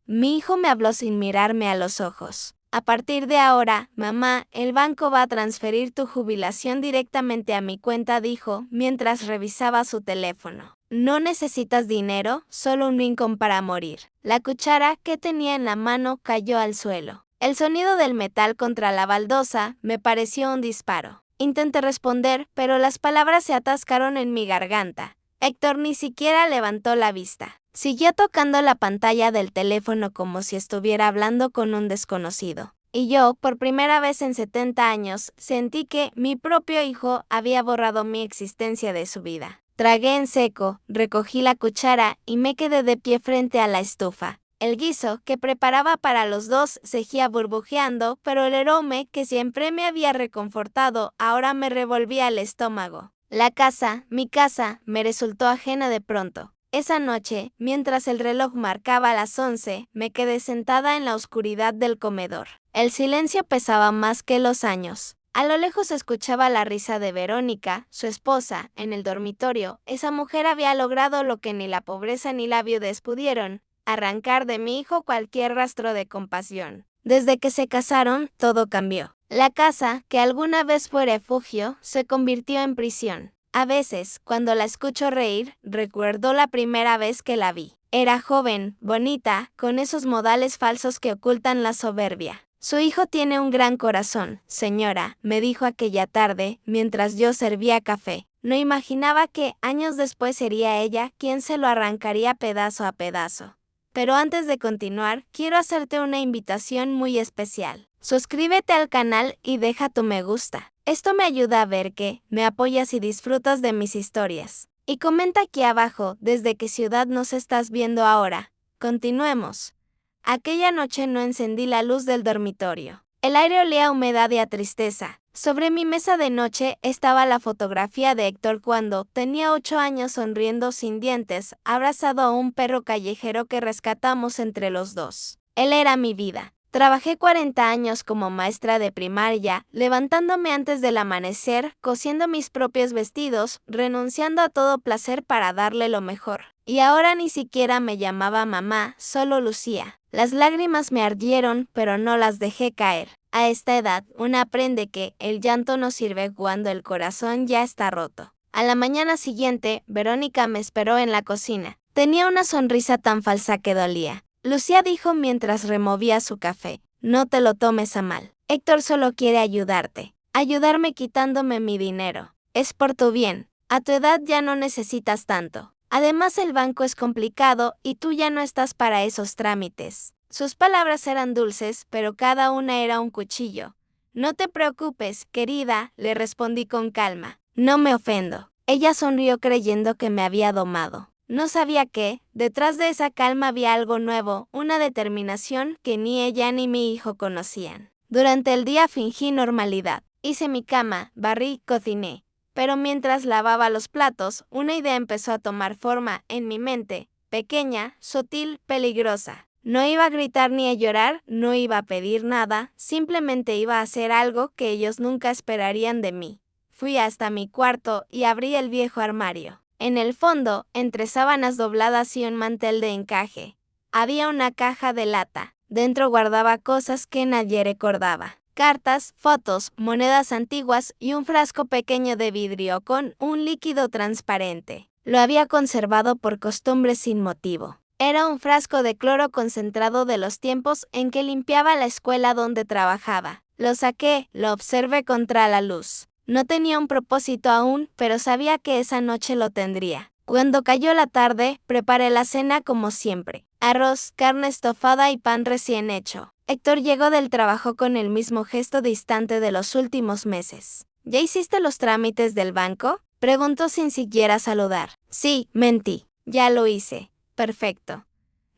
Mi hijo me habló sin mirarme a los ojos. A partir de ahora, mamá, el banco va a transferir tu jubilación directamente a mi cuenta, dijo, mientras revisaba su teléfono. No necesitas dinero, solo un rincón para morir. La cuchara que tenía en la mano cayó al suelo. El sonido del metal contra la baldosa me pareció un disparo. Intenté responder, pero las palabras se atascaron en mi garganta. Héctor ni siquiera levantó la vista. Siguió tocando la pantalla del teléfono como si estuviera hablando con un desconocido. Y yo, por primera vez en 70 años, sentí que mi propio hijo había borrado mi existencia de su vida. Tragué en seco, recogí la cuchara y me quedé de pie frente a la estufa. El guiso que preparaba para los dos seguía burbujeando, pero el aroma que siempre me había reconfortado ahora me revolvía el estómago. La casa, mi casa, me resultó ajena de pronto. Esa noche, mientras el reloj marcaba las 11, me quedé sentada en la oscuridad del comedor. El silencio pesaba más que los años. A lo lejos escuchaba la risa de Verónica, su esposa, en el dormitorio. Esa mujer había logrado lo que ni la pobreza ni la viudez pudieron: arrancar de mi hijo cualquier rastro de compasión. Desde que se casaron, todo cambió. La casa, que alguna vez fue refugio, se convirtió en prisión. A veces, cuando la escucho reír, recuerdo la primera vez que la vi. Era joven, bonita, con esos modales falsos que ocultan la soberbia. Su hijo tiene un gran corazón, señora, me dijo aquella tarde, mientras yo servía café. No imaginaba que, años después, sería ella quien se lo arrancaría pedazo a pedazo. Pero antes de continuar, quiero hacerte una invitación muy especial. Suscríbete al canal y deja tu me gusta. Esto me ayuda a ver que me apoyas y disfrutas de mis historias. Y comenta aquí abajo desde qué ciudad nos estás viendo ahora. Continuemos. Aquella noche no encendí la luz del dormitorio. El aire olía a humedad y a tristeza. Sobre mi mesa de noche estaba la fotografía de Héctor cuando tenía 8 años, sonriendo sin dientes, abrazado a un perro callejero que rescatamos entre los dos. Él era mi vida. Trabajé 40 años como maestra de primaria, levantándome antes del amanecer, cosiendo mis propios vestidos, renunciando a todo placer para darle lo mejor. Y ahora ni siquiera me llamaba mamá, solo Lucía. Las lágrimas me ardieron, pero no las dejé caer. A esta edad, uno aprende que el llanto no sirve cuando el corazón ya está roto. A la mañana siguiente, Verónica me esperó en la cocina. Tenía una sonrisa tan falsa que dolía. Lucía dijo mientras removía su café: no te lo tomes a mal. Héctor solo quiere ayudarte. Ayudarme quitándome mi dinero. Es por tu bien. A tu edad ya no necesitas tanto. Además, el banco es complicado y tú ya no estás para esos trámites. Sus palabras eran dulces, pero cada una era un cuchillo. No te preocupes, querida, le respondí con calma. No me ofendo. Ella sonrió creyendo que me había domado. No sabía que, detrás de esa calma había algo nuevo, una determinación que ni ella ni mi hijo conocían. Durante el día fingí normalidad. Hice mi cama, barrí, cociné. Pero mientras lavaba los platos, una idea empezó a tomar forma en mi mente, pequeña, sutil, peligrosa. No iba a gritar ni a llorar, no iba a pedir nada, simplemente iba a hacer algo que ellos nunca esperarían de mí. Fui hasta mi cuarto y abrí el viejo armario. En el fondo, entre sábanas dobladas y un mantel de encaje, había una caja de lata. Dentro guardaba cosas que nadie recordaba: cartas, fotos, monedas antiguas y un frasco pequeño de vidrio con un líquido transparente. Lo había conservado por costumbre sin motivo. Era un frasco de cloro concentrado de los tiempos en que limpiaba la escuela donde trabajaba. Lo saqué, lo observé contra la luz. No tenía un propósito aún, pero sabía que esa noche lo tendría. Cuando cayó la tarde, preparé la cena como siempre: arroz, carne estofada y pan recién hecho. Héctor llegó del trabajo con el mismo gesto distante de los últimos meses. ¿Ya hiciste los trámites del banco?, preguntó sin siquiera saludar. Sí, mentí. Ya lo hice. Perfecto,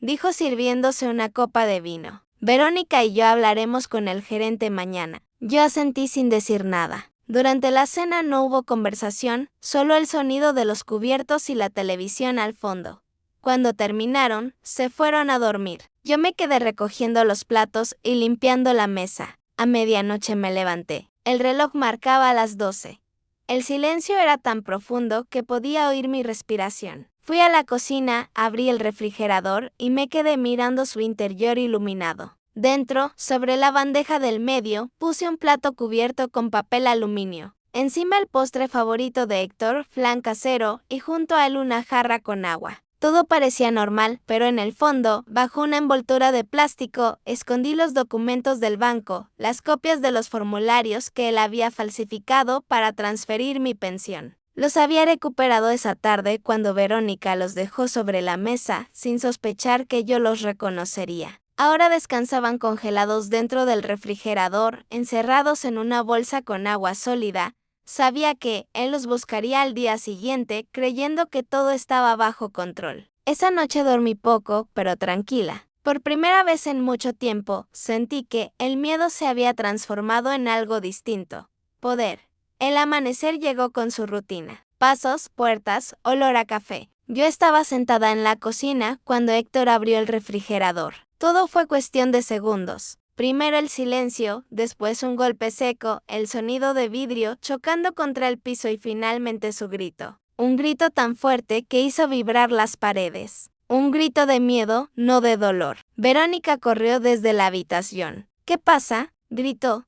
dijo sirviéndose una copa de vino. Verónica y yo hablaremos con el gerente mañana. Yo asentí sin decir nada. Durante la cena no hubo conversación, solo el sonido de los cubiertos y la televisión al fondo. Cuando terminaron, se fueron a dormir. Yo me quedé recogiendo los platos y limpiando la mesa. A medianoche me levanté. El reloj marcaba las 12. El silencio era tan profundo que podía oír mi respiración. Fui a la cocina, abrí el refrigerador y me quedé mirando su interior iluminado. Dentro, sobre la bandeja del medio, puse un plato cubierto con papel aluminio. Encima el postre favorito de Héctor, flan casero, y junto a él una jarra con agua. Todo parecía normal, pero en el fondo, bajo una envoltura de plástico, escondí los documentos del banco, las copias de los formularios que él había falsificado para transferir mi pensión. Los había recuperado esa tarde cuando Verónica los dejó sobre la mesa, sin sospechar que yo los reconocería. Ahora descansaban congelados dentro del refrigerador, encerrados en una bolsa con agua sólida. Sabía que él los buscaría al día siguiente, creyendo que todo estaba bajo control. Esa noche dormí poco, pero tranquila. Por primera vez en mucho tiempo, sentí que el miedo se había transformado en algo distinto. Poder. El amanecer llegó con su rutina. Pasos, puertas, olor a café. Yo estaba sentada en la cocina cuando Héctor abrió el refrigerador. Todo fue cuestión de segundos. Primero el silencio, después un golpe seco, el sonido de vidrio chocando contra el piso y finalmente su grito. Un grito tan fuerte que hizo vibrar las paredes. Un grito de miedo, no de dolor. Verónica corrió desde la habitación. ¿Qué pasa?, gritó.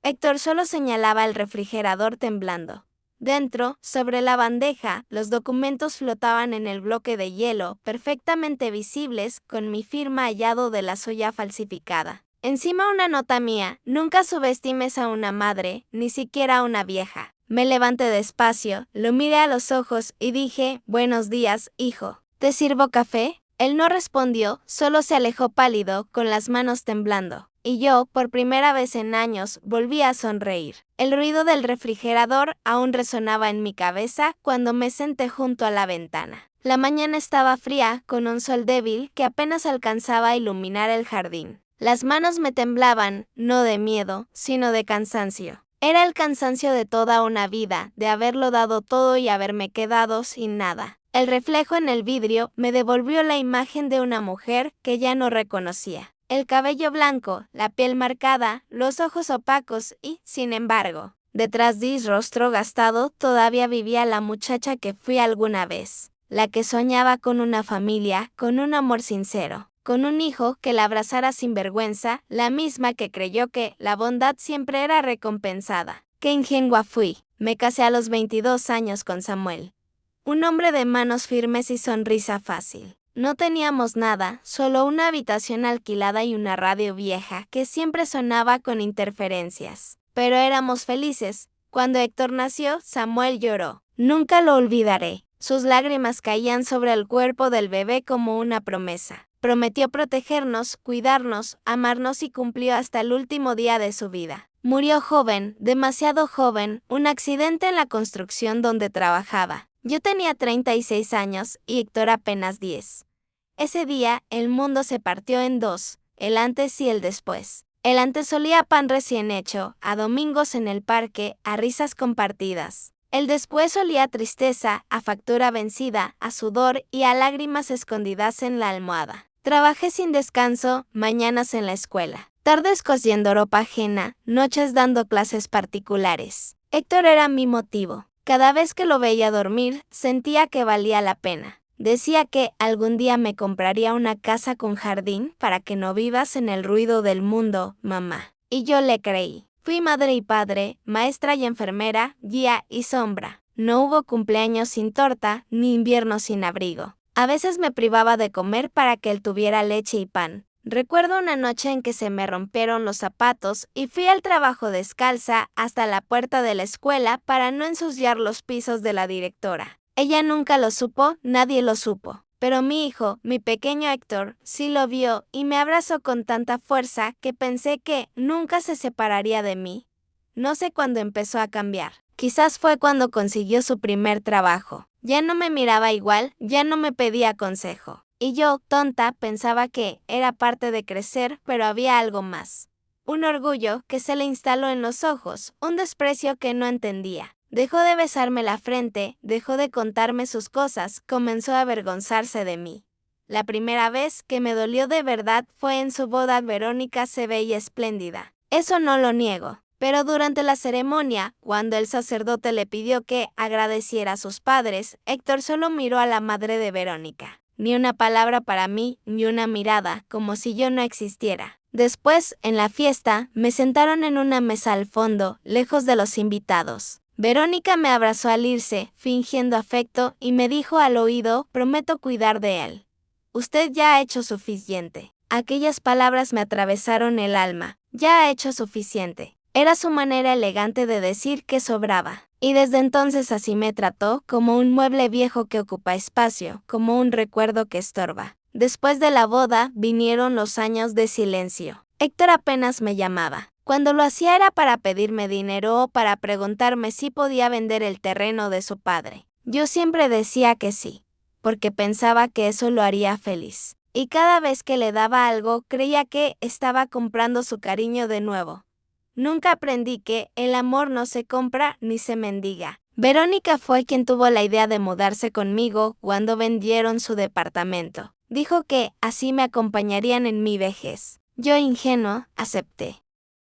Héctor solo señalaba el refrigerador temblando. Dentro, sobre la bandeja, los documentos flotaban en el bloque de hielo, perfectamente visibles, con mi firma hallado de la suya falsificada. Encima una nota mía: nunca subestimes a una madre, ni siquiera a una vieja. Me levanté despacio, lo miré a los ojos y dije: buenos días, hijo. ¿Te sirvo café? Él no respondió, solo se alejó pálido, con las manos temblando. Y yo, por primera vez en años, volví a sonreír. El ruido del refrigerador aún resonaba en mi cabeza cuando me senté junto a la ventana. La mañana estaba fría, con un sol débil que apenas alcanzaba a iluminar el jardín. Las manos me temblaban, no de miedo, sino de cansancio. Era el cansancio de toda una vida, de haberlo dado todo y haberme quedado sin nada. El reflejo en el vidrio me devolvió la imagen de una mujer que ya no reconocía. El cabello blanco, la piel marcada, los ojos opacos y, sin embargo, detrás de ese rostro gastado todavía vivía la muchacha que fui alguna vez. La que soñaba con una familia, con un amor sincero, con un hijo que la abrazara sin vergüenza, la misma que creyó que la bondad siempre era recompensada. ¡Qué ingenua fui! Me casé a los 22 años con Samuel. Un hombre de manos firmes y sonrisa fácil. No teníamos nada, solo una habitación alquilada y una radio vieja que siempre sonaba con interferencias. Pero éramos felices. Cuando Héctor nació, Samuel lloró. Nunca lo olvidaré. Sus lágrimas caían sobre el cuerpo del bebé como una promesa. Prometió protegernos, cuidarnos, amarnos y cumplió hasta el último día de su vida. Murió joven, demasiado joven, un accidente en la construcción donde trabajaba. Yo tenía 36 años y Héctor apenas 10. Ese día, el mundo se partió en dos, el antes y el después. El antes olía a pan recién hecho, a domingos en el parque, a risas compartidas. El después olía a tristeza, a factura vencida, a sudor y a lágrimas escondidas en la almohada. Trabajé sin descanso, mañanas en la escuela, tardes cosiendo ropa ajena, noches dando clases particulares. Héctor era mi motivo. Cada vez que lo veía dormir, sentía que valía la pena. Decía que algún día me compraría una casa con jardín para que no vivas en el ruido del mundo, mamá. Y yo le creí. Fui madre y padre, maestra y enfermera, guía y sombra. No hubo cumpleaños sin torta, ni invierno sin abrigo. A veces me privaba de comer para que él tuviera leche y pan. Recuerdo una noche en que se me rompieron los zapatos y fui al trabajo descalza hasta la puerta de la escuela para no ensuciar los pisos de la directora. Ella nunca lo supo, nadie lo supo. Pero mi hijo, mi pequeño Héctor, sí lo vio y me abrazó con tanta fuerza que pensé que nunca se separaría de mí. No sé cuándo empezó a cambiar. Quizás fue cuando consiguió su primer trabajo. Ya no me miraba igual, ya no me pedía consejo. Y yo, tonta, pensaba que era parte de crecer, pero había algo más. Un orgullo que se le instaló en los ojos, un desprecio que no entendía. Dejó de besarme la frente, dejó de contarme sus cosas, comenzó a avergonzarse de mí. La primera vez que me dolió de verdad fue en su boda. Verónica se veía espléndida. Eso no lo niego. Pero durante la ceremonia, cuando el sacerdote le pidió que agradeciera a sus padres, Héctor solo miró a la madre de Verónica. Ni una palabra para mí, ni una mirada, como si yo no existiera. Después, en la fiesta, me sentaron en una mesa al fondo, lejos de los invitados. Verónica me abrazó al irse, fingiendo afecto, y me dijo al oído: prometo cuidar de él. Usted ya ha hecho suficiente. Aquellas palabras me atravesaron el alma. Ya ha hecho suficiente. Era su manera elegante de decir que sobraba. Y desde entonces así me trató, como un mueble viejo que ocupa espacio, como un recuerdo que estorba. Después de la boda, vinieron los años de silencio. Héctor apenas me llamaba. Cuando lo hacía era para pedirme dinero o para preguntarme si podía vender el terreno de su padre. Yo siempre decía que sí, porque pensaba que eso lo haría feliz. Y cada vez que le daba algo, creía que estaba comprando su cariño de nuevo. Nunca aprendí que el amor no se compra ni se mendiga. Verónica fue quien tuvo la idea de mudarse conmigo cuando vendieron su departamento. Dijo que así me acompañarían en mi vejez. Yo, ingenuo, acepté.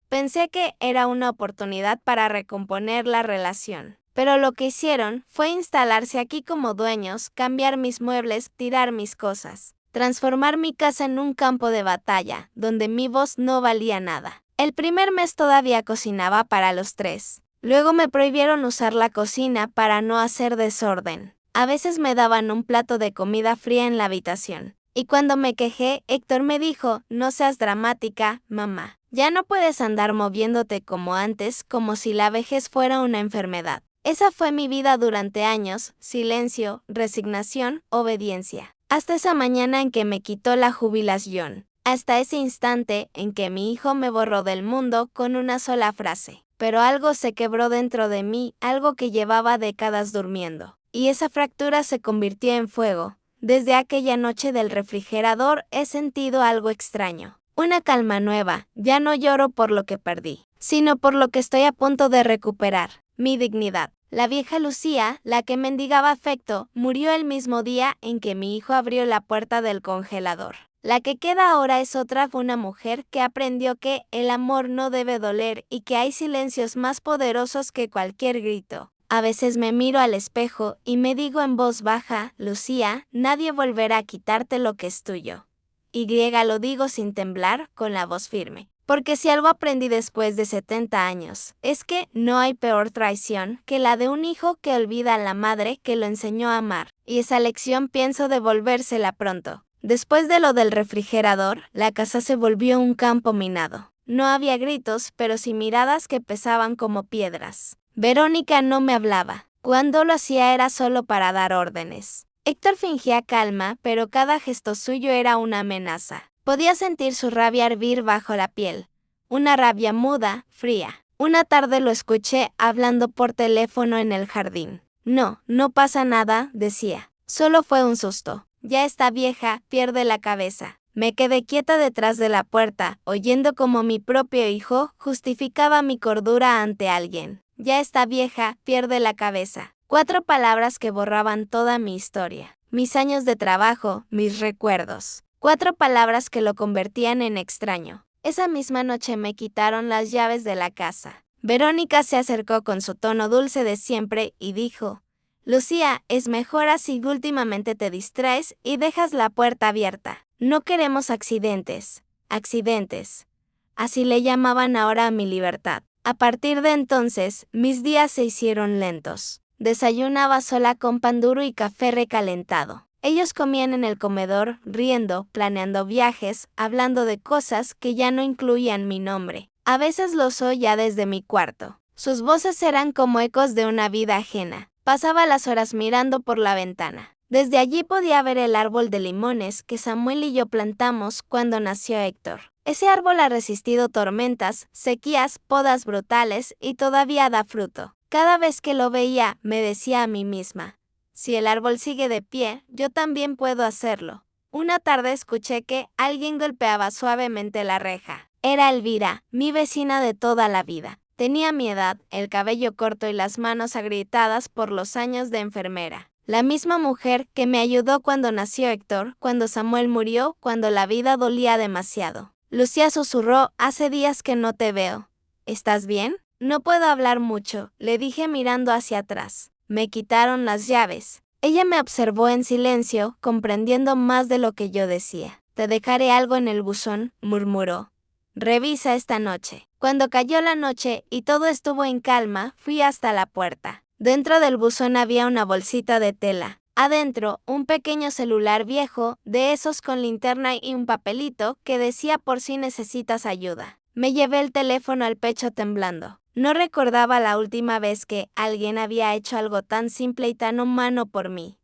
Pensé que era una oportunidad para recomponer la relación. Pero lo que hicieron fue instalarse aquí como dueños, cambiar mis muebles, tirar mis cosas, transformar mi casa en un campo de batalla, donde mi voz no valía nada. El primer mes todavía cocinaba para los 3. Luego me prohibieron usar la cocina para no hacer desorden. A veces me daban un plato de comida fría en la habitación. Y cuando me quejé, Héctor me dijo: no seas dramática, mamá. Ya no puedes andar moviéndote como antes, como si la vejez fuera una enfermedad. Esa fue mi vida durante años: silencio, resignación, obediencia. Hasta esa mañana en que me quitó la jubilación. Hasta ese instante en que mi hijo me borró del mundo con una sola frase. Pero algo se quebró dentro de mí, algo que llevaba décadas durmiendo. Y esa fractura se convirtió en fuego. Desde aquella noche del refrigerador he sentido algo extraño. Una calma nueva. Ya no lloro por lo que perdí, sino por lo que estoy a punto de recuperar: mi dignidad. La vieja Lucía, la que mendigaba afecto, murió el mismo día en que mi hijo abrió la puerta del congelador. La que queda ahora es una mujer que aprendió que el amor no debe doler y que hay silencios más poderosos que cualquier grito. A veces me miro al espejo y me digo en voz baja: Lucía, nadie volverá a quitarte lo que es tuyo. Y lo digo sin temblar, con la voz firme. Porque si algo aprendí después de 70 años, es que no hay peor traición que la de un hijo que olvida a la madre que lo enseñó a amar. Y esa lección pienso devolvérsela pronto. Después de lo del refrigerador, la casa se volvió un campo minado. No había gritos, pero sí miradas que pesaban como piedras. Verónica no me hablaba. Cuando lo hacía era solo para dar órdenes. Héctor fingía calma, pero cada gesto suyo era una amenaza. Podía sentir su rabia hervir bajo la piel. Una rabia muda, fría. Una tarde lo escuché hablando por teléfono en el jardín. No, no pasa nada, decía. Solo fue un susto. Ya está vieja, pierde la cabeza. Me quedé quieta detrás de la puerta, oyendo cómo mi propio hijo justificaba mi cordura ante alguien. Ya está vieja, pierde la cabeza. 4 palabras que borraban toda mi historia. Mis años de trabajo, mis recuerdos. 4 palabras que lo convertían en extraño. Esa misma noche me quitaron las llaves de la casa. Verónica se acercó con su tono dulce de siempre y dijo: Lucía, es mejor así. Últimamente te distraes y dejas la puerta abierta. No queremos accidentes. Accidentes. Así le llamaban ahora a mi libertad. A partir de entonces, mis días se hicieron lentos. Desayunaba sola con pan duro y café recalentado. Ellos comían en el comedor, riendo, planeando viajes, hablando de cosas que ya no incluían mi nombre. A veces los oía desde mi cuarto. Sus voces eran como ecos de una vida ajena. Pasaba las horas mirando por la ventana. Desde allí podía ver el árbol de limones que Samuel y yo plantamos cuando nació Héctor. Ese árbol ha resistido tormentas, sequías, podas brutales y todavía da fruto. Cada vez que lo veía, me decía a mí misma: si el árbol sigue de pie, yo también puedo hacerlo. Una tarde escuché que alguien golpeaba suavemente la reja. Era Elvira, mi vecina de toda la vida. Tenía mi edad, el cabello corto y las manos agrietadas por los años de enfermera. La misma mujer que me ayudó cuando nació Héctor, cuando Samuel murió, cuando la vida dolía demasiado. Lucía susurró: hace días que no te veo. ¿estás bien? No puedo hablar mucho, le dije mirando hacia atrás. Me quitaron las llaves. Ella me observó en silencio, comprendiendo más de lo que yo decía. Te dejaré algo en el buzón, murmuró. Revisa esta noche. Cuando cayó la noche y todo estuvo en calma, fui hasta la puerta. Dentro del buzón había una bolsita de tela. Adentro, un pequeño celular viejo, de esos con linterna y un papelito que decía por si necesitas ayuda. Me llevé el teléfono al pecho temblando. No recordaba la última vez que alguien había hecho algo tan simple y tan humano por mí.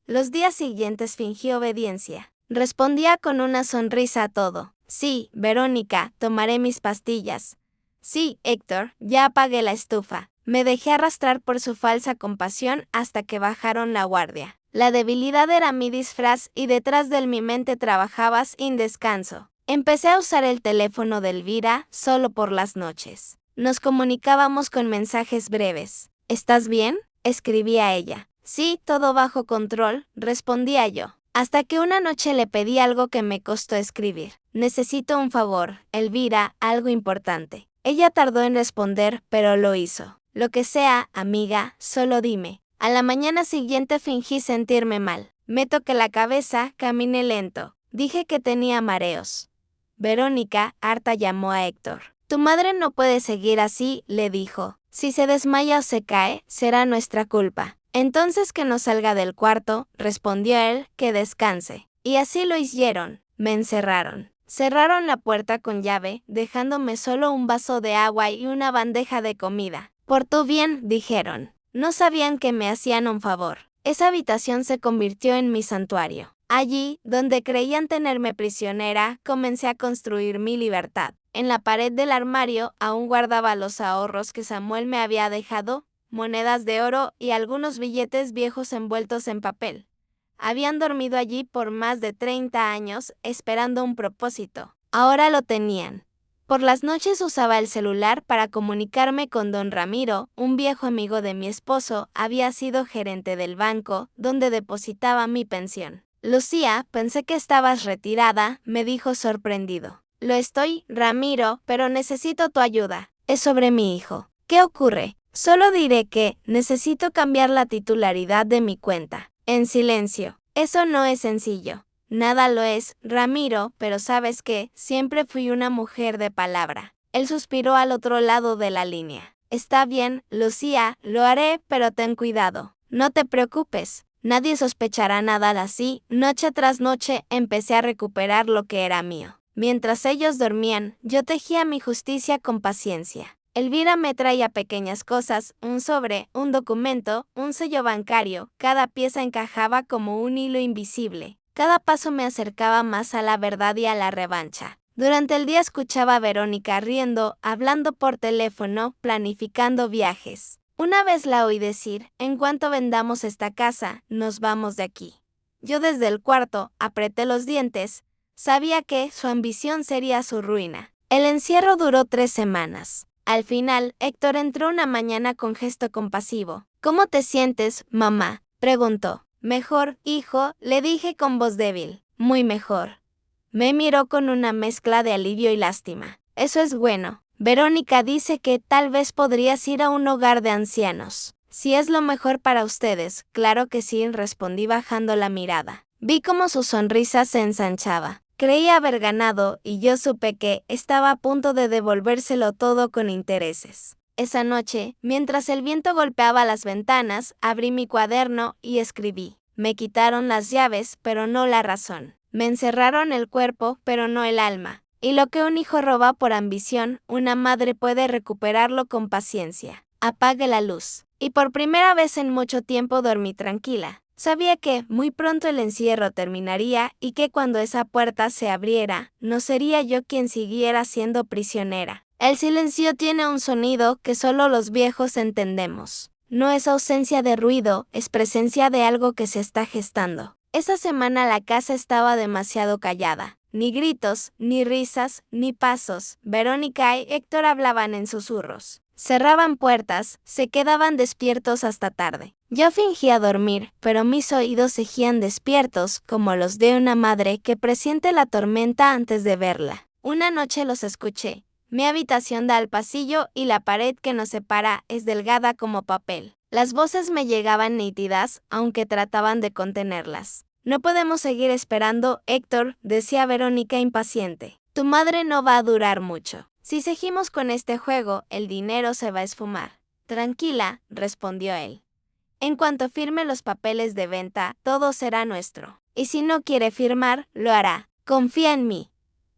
Los días siguientes fingí obediencia. Respondía con una sonrisa a todo. Sí, Verónica, tomaré mis pastillas. Sí, Héctor, ya apagué la estufa. Me dejé arrastrar por su falsa compasión hasta que bajaron la guardia. La debilidad era mi disfraz y detrás de mi mente trabajaba sin descanso. Empecé a usar el teléfono de Elvira solo por las noches. Nos comunicábamos con mensajes breves. ¿Estás bien?, escribía ella. Sí, todo bajo control, respondía yo. Hasta que una noche le pedí algo que me costó escribir. Necesito un favor, Elvira, algo importante. Ella tardó en responder, pero lo hizo. Lo que sea, amiga, solo dime. A la mañana siguiente fingí sentirme mal. Me toqué la cabeza, caminé lento. Dije que tenía mareos. Verónica, harta, llamó a Héctor. Tu madre no puede seguir así, le dijo. Si se desmaya o se cae, será nuestra culpa. Entonces que no salga del cuarto, respondió él, que descanse. Y así lo hicieron. Me encerraron. Cerraron la puerta con llave, dejándome solo un vaso de agua y una bandeja de comida. Por tu bien, dijeron. No sabían que me hacían un favor. Esa habitación se convirtió en mi santuario. Allí, donde creían tenerme prisionera, comencé a construir mi libertad. En la pared del armario aún guardaba los ahorros que Samuel me había dejado, monedas de oro y algunos billetes viejos envueltos en papel. Habían dormido allí por más de 30 años, esperando un propósito. Ahora lo tenían. Por las noches usaba el celular para comunicarme con don Ramiro, un viejo amigo de mi esposo, había sido gerente del banco, donde depositaba mi pensión. Lucía, pensé que estabas retirada, me dijo sorprendido. Lo estoy, Ramiro, pero necesito tu ayuda. Es sobre mi hijo. ¿Qué ocurre? Solo diré que necesito cambiar la titularidad de mi cuenta. En silencio. Eso no es sencillo. Nada lo es, Ramiro, pero ¿sabes qué? Siempre fui una mujer de palabra. Él suspiró al otro lado de la línea. Está bien, Lucía, lo haré, pero ten cuidado. No te preocupes. Nadie sospechará nada así. Noche tras noche empecé a recuperar lo que era mío. Mientras ellos dormían, yo tejía mi justicia con paciencia. Elvira me traía pequeñas cosas, un sobre, un documento, un sello bancario, cada pieza encajaba como un hilo invisible. Cada paso me acercaba más a la verdad y a la revancha. Durante el día escuchaba a Verónica riendo, hablando por teléfono, planificando viajes. Una vez la oí decir, en cuanto vendamos esta casa, nos vamos de aquí. Yo desde el cuarto, apreté los dientes, sabía que su ambición sería su ruina. El encierro duró 3 semanas. Al final, Héctor entró una mañana con gesto compasivo. ¿Cómo te sientes, mamá?, preguntó. Mejor, hijo, le dije con voz débil. Muy mejor. Me miró con una mezcla de alivio y lástima. Eso es bueno. Verónica dice que tal vez podrías ir a un hogar de ancianos. Si es lo mejor para ustedes, claro que sí, respondí bajando la mirada. Vi cómo su sonrisa se ensanchaba. Creí haber ganado y yo supe que estaba a punto de devolvérselo todo con intereses. Esa noche, mientras el viento golpeaba las ventanas, abrí mi cuaderno y escribí. Me quitaron las llaves, pero no la razón. Me encerraron el cuerpo, pero no el alma. Y lo que un hijo roba por ambición, una madre puede recuperarlo con paciencia. Apague la luz. Y por primera vez en mucho tiempo dormí tranquila. Sabía que muy pronto el encierro terminaría y que cuando esa puerta se abriera, no sería yo quien siguiera siendo prisionera. El silencio tiene un sonido que solo los viejos entendemos. No es ausencia de ruido, es presencia de algo que se está gestando. Esa semana la casa estaba demasiado callada. Ni gritos, ni risas, ni pasos. Verónica y Héctor hablaban en susurros. Cerraban puertas, se quedaban despiertos hasta tarde. Yo fingía dormir, pero mis oídos seguían despiertos, como los de una madre que presiente la tormenta antes de verla. Una noche los escuché. Mi habitación da al pasillo y la pared que nos separa es delgada como papel. Las voces me llegaban nítidas, aunque trataban de contenerlas. No podemos seguir esperando, Héctor, decía Verónica impaciente. Tu madre no va a durar mucho. Si seguimos con este juego, el dinero se va a esfumar. Tranquila, respondió él. En cuanto firme los papeles de venta, todo será nuestro. Y si no quiere firmar, lo hará. Confía en mí.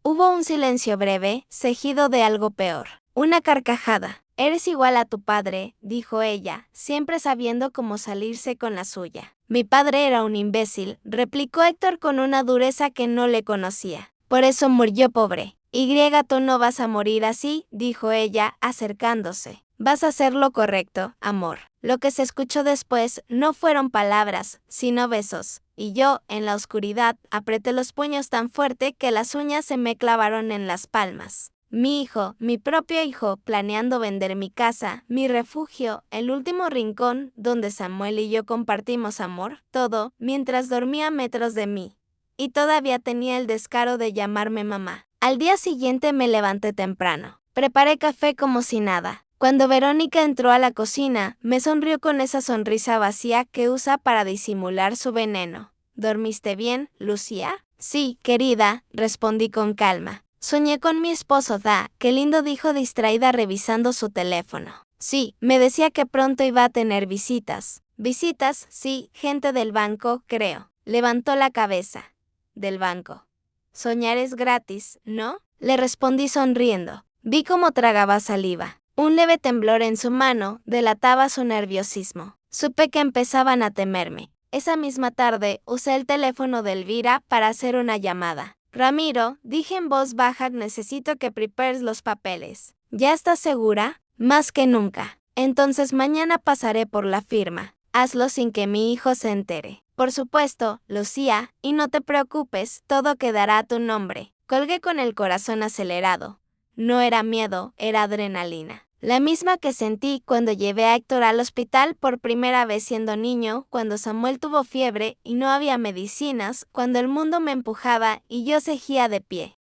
Hubo un silencio breve, seguido de algo peor. Una carcajada. Eres igual a tu padre, dijo ella, siempre sabiendo cómo salirse con la suya. Mi padre era un imbécil, replicó Héctor con una dureza que no le conocía. Por eso murió pobre. Tú no vas a morir así, dijo ella, acercándose. Vas a hacer lo correcto, amor. Lo que se escuchó después no fueron palabras, sino besos, y yo, en la oscuridad, apreté los puños tan fuerte que las uñas se me clavaron en las palmas. Mi hijo, mi propio hijo, planeando vender mi casa, mi refugio, el último rincón donde Samuel y yo compartimos amor, todo, mientras dormía a metros de mí. Y todavía tenía el descaro de llamarme mamá. Al día siguiente me levanté temprano. Preparé café como si nada. Cuando Verónica entró a la cocina, me sonrió con esa sonrisa vacía que usa para disimular su veneno. ¿Dormiste bien, Lucía? Sí, querida, respondí con calma. Soñé con mi esposo, qué lindo, dijo distraída revisando su teléfono. Sí, me decía que pronto iba a tener visitas. Visitas, sí, gente del banco, creo. Levantó la cabeza. Del banco. Soñar es gratis, ¿no? Le respondí sonriendo. Vi cómo tragaba saliva. Un leve temblor en su mano delataba su nerviosismo. Supe que empezaban a temerme. Esa misma tarde usé el teléfono de Elvira para hacer una llamada. Ramiro, dije en voz baja, necesito que prepares los papeles. ¿Ya estás segura? Más que nunca. Entonces mañana pasaré por la firma. Hazlo sin que mi hijo se entere. Por supuesto, Lucía, y no te preocupes, todo quedará a tu nombre. Colgué con el corazón acelerado. No era miedo, era adrenalina. La misma que sentí cuando llevé a Héctor al hospital por primera vez siendo niño, cuando Samuel tuvo fiebre y no había medicinas, cuando el mundo me empujaba y yo seguía de pie.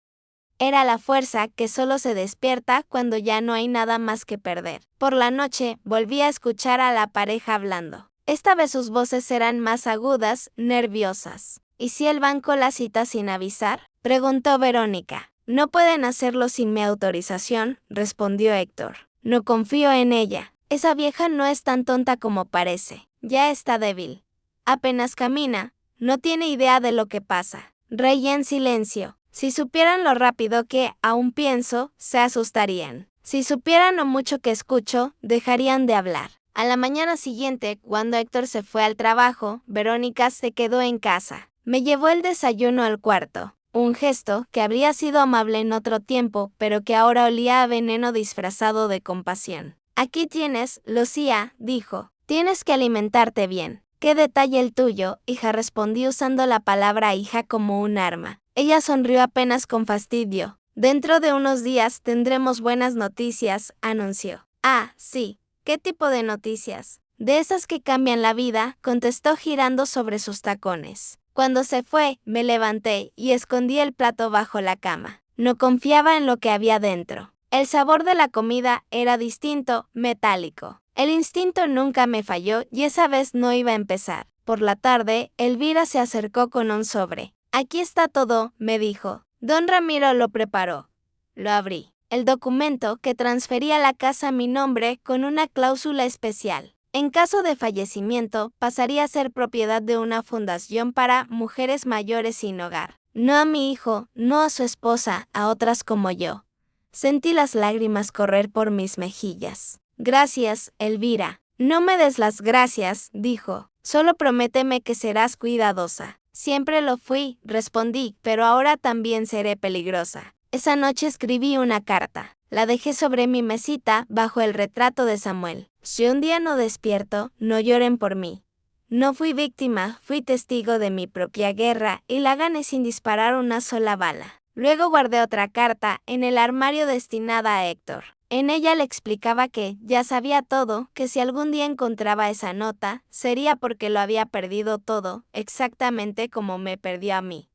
Era la fuerza que solo se despierta cuando ya no hay nada más que perder. Por la noche, volví a escuchar a la pareja hablando. Esta vez sus voces eran más agudas, nerviosas. ¿Y si el banco la cita sin avisar?, preguntó Verónica. No pueden hacerlo sin mi autorización, respondió Héctor. No confío en ella. Esa vieja no es tan tonta como parece. Ya está débil. Apenas camina. No tiene idea de lo que pasa. Reí en silencio. Si supieran lo rápido que aún pienso, se asustarían. Si supieran lo mucho que escucho, dejarían de hablar. A la mañana siguiente, cuando Héctor se fue al trabajo, Verónica se quedó en casa. Me llevó el desayuno al cuarto. Un gesto que habría sido amable en otro tiempo, pero que ahora olía a veneno disfrazado de compasión. Aquí tienes, Lucía, dijo. Tienes que alimentarte bien. ¿Qué detalle el tuyo, hija?, respondí usando la palabra hija como un arma. Ella sonrió apenas con fastidio. Dentro de unos días tendremos buenas noticias, anunció. Ah, sí. ¿Qué tipo de noticias? De esas que cambian la vida, contestó girando sobre sus tacones. Cuando se fue, me levanté y escondí el plato bajo la cama. No confiaba en lo que había dentro. El sabor de la comida era distinto, metálico. El instinto nunca me falló y esa vez no iba a empezar. Por la tarde, Elvira se acercó con un sobre. Aquí está todo, me dijo. Don Ramiro lo preparó. Lo abrí. El documento que transfería la casa a mi nombre con una cláusula especial. En caso de fallecimiento, pasaría a ser propiedad de una fundación para mujeres mayores sin hogar. No a mi hijo, no a su esposa, a otras como yo. Sentí las lágrimas correr por mis mejillas. Gracias, Elvira. No me des las gracias, dijo. Solo prométeme que serás cuidadosa. Siempre lo fui, respondí, pero ahora también seré peligrosa. Esa noche escribí una carta. La dejé sobre mi mesita, bajo el retrato de Samuel. Si un día no despierto, no lloren por mí. No fui víctima, fui testigo de mi propia guerra y la gané sin disparar una sola bala. Luego guardé otra carta en el armario destinada a Héctor. En ella le explicaba que ya sabía todo, que si algún día encontraba esa nota, sería porque lo había perdido todo, exactamente como me perdió a mí.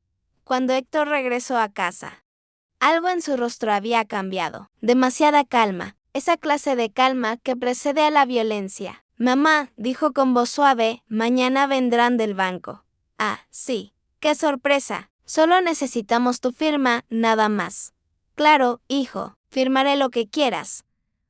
Cuando Héctor regresó a casa, Algo en su rostro había cambiado. Demasiada calma, esa clase de calma que precede a la violencia. Mamá, dijo con voz suave, mañana vendrán del banco. Ah, sí. ¡Qué sorpresa! Solo necesitamos tu firma, nada más. Claro, hijo, firmaré lo que quieras.